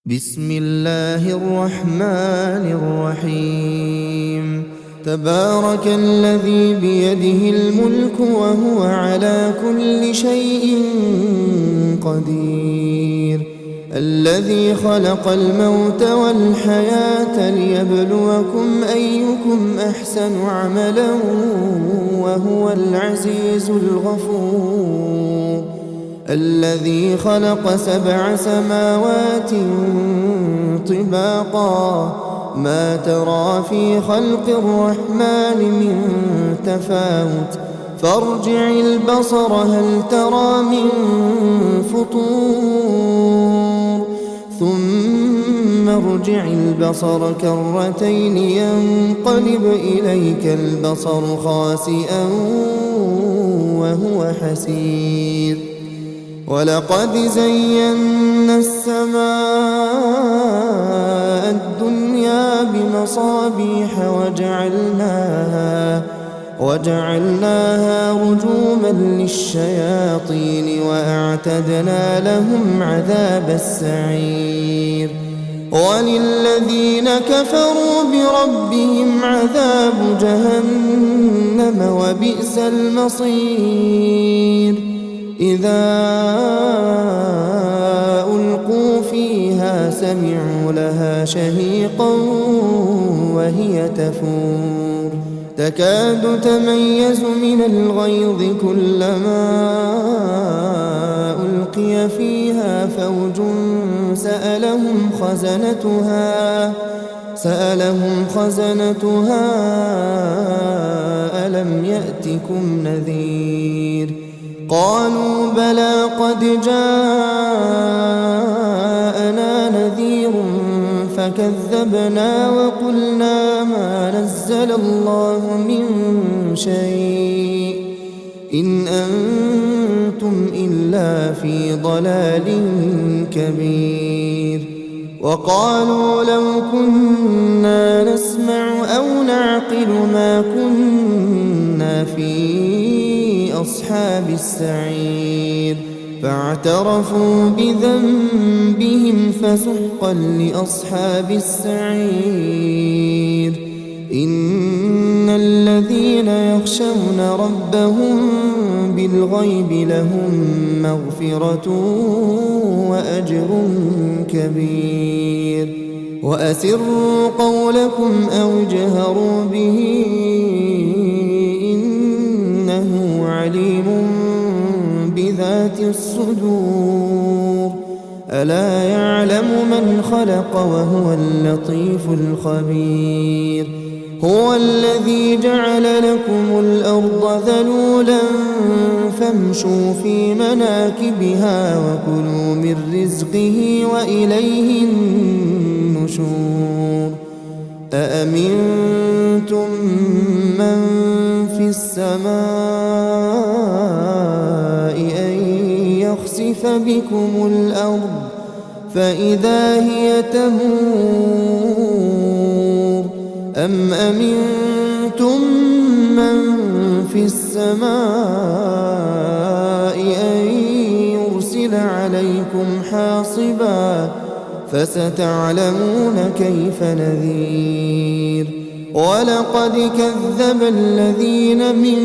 بسم الله الرحمن الرحيم. تبارك الذي بيده الملك وهو على كل شيء قدير، الذي خلق الموت والحياة ليبلوكم أيكم أحسن عملا وهو العزيز الغفور، الذي خلق 7 سماوات طباقا ما ترى في خلق الرحمن من تفاوت فارجع البصر هل ترى من فطور ثم ارجع البصر كرتين ينقلب إليك البصر خاسئا وهو حسير. ولقد زينا السماء الدنيا بمصابيح وجعلناها رجوما للشياطين وأعتدنا لهم عذاب السعير. وللذين كفروا بربهم عذاب جهنم وبئس المصير. إذا ألقوا فيها سمعوا لها شهيقا وهي تفور تكاد تميز من الغيظ كلما ألقي فيها فوج سألهم خزنتها ألم يأتكم نذير؟ قالوا بلى قد جاءنا نذير فكذبنا وقلنا ما نزل الله من شيء إن أنتم إلا في ضلال كبير. وقالوا لو كنا نسمع أو نعقل ما كنا في أصحاب السعير فاعترفوا بذنبهم فسحقا لأصحاب السعير. إن الذين يخشون ربهم بالغيب لهم مغفرة وأجر كبير. وأسروا قولكم أو اجهروا به إنه عليم بذات الصدور. ألا يعلم من خلق وهو اللطيف الخبير. هو الذي جعل لكم الأرض ذلولا فامشوا في مناكبها وكلوا من رزقه وإليه النشور. أأمنتم من في السماء أن يخسف بكم الأرض فإذا هي تمور أم أمنتم من في السماء أن يرسل عليكم حاصبا فستعلمون كيف نذير. ولقد كذب الذين من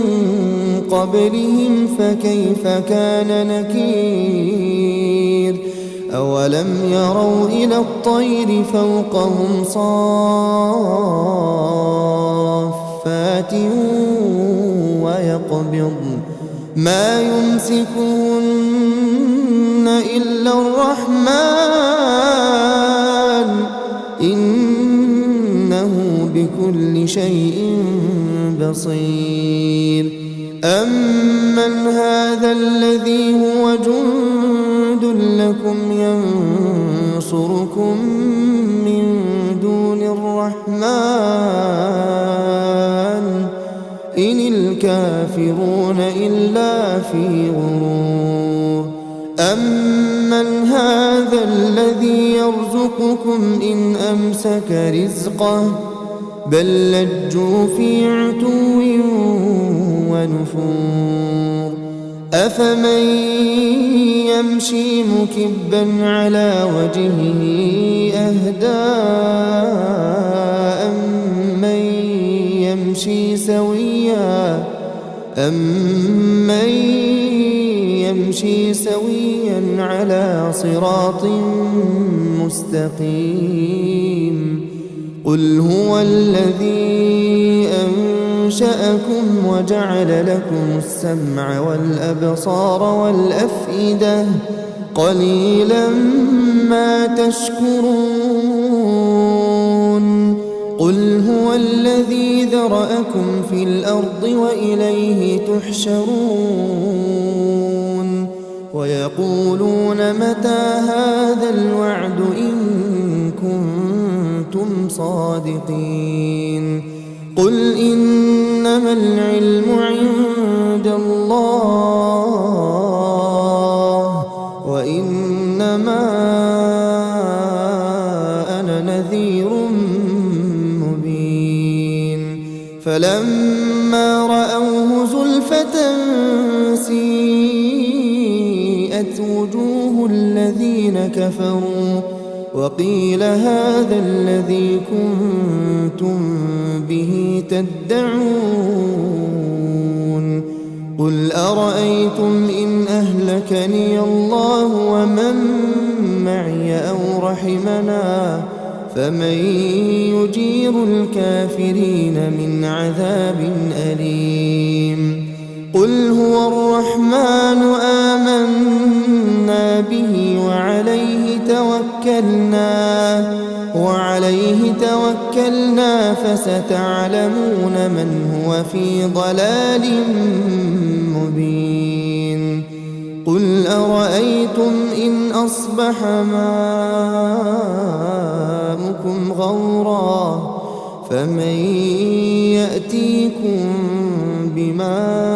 قبلهم فكيف كان نكير. أولم يروا إلى الطير فوقهم صافات ويقبضن ما يمسكهن إلا الرحمن إنه بكل شيء بصير. أمن هذا الذي هو جند لكم ينصركم من دون الرحمن إن الكافرون إلا في غرور. أمن هذا الذي يرزقكم إن أمسك رزقه بل لجوا في عتو ونفور. أفمن يمشي مكبا على وجهه أهدى أمن يمشي سويا على صراط مستقيم قل هو الذي أنشأكم وجعل لكم السمع والأبصار والأفئدة قليلا ما تشكرون قل هو الذي ذرأكم في الأرض وإليه تحشرون ويقولون متى هذا الوعد إن كنتم صادقين قل إنما العلم عند الله وإنما أنا نذير مبين فلما رأوه زلفة سيئت وجوه الذين كفروا وقيل هذا الذي كنتم به تدعون قل أرأيتم إن أهلكني الله ومن معي أو رحمنا فمن يجير الكافرين من عذاب أليم قل هو الرحمن آمنا به وعليه توكلنا فستعلمون من هو في ضلال مبين قل أرأيتم إن أصبح ماؤكم غورا فمن يأتيكم بماء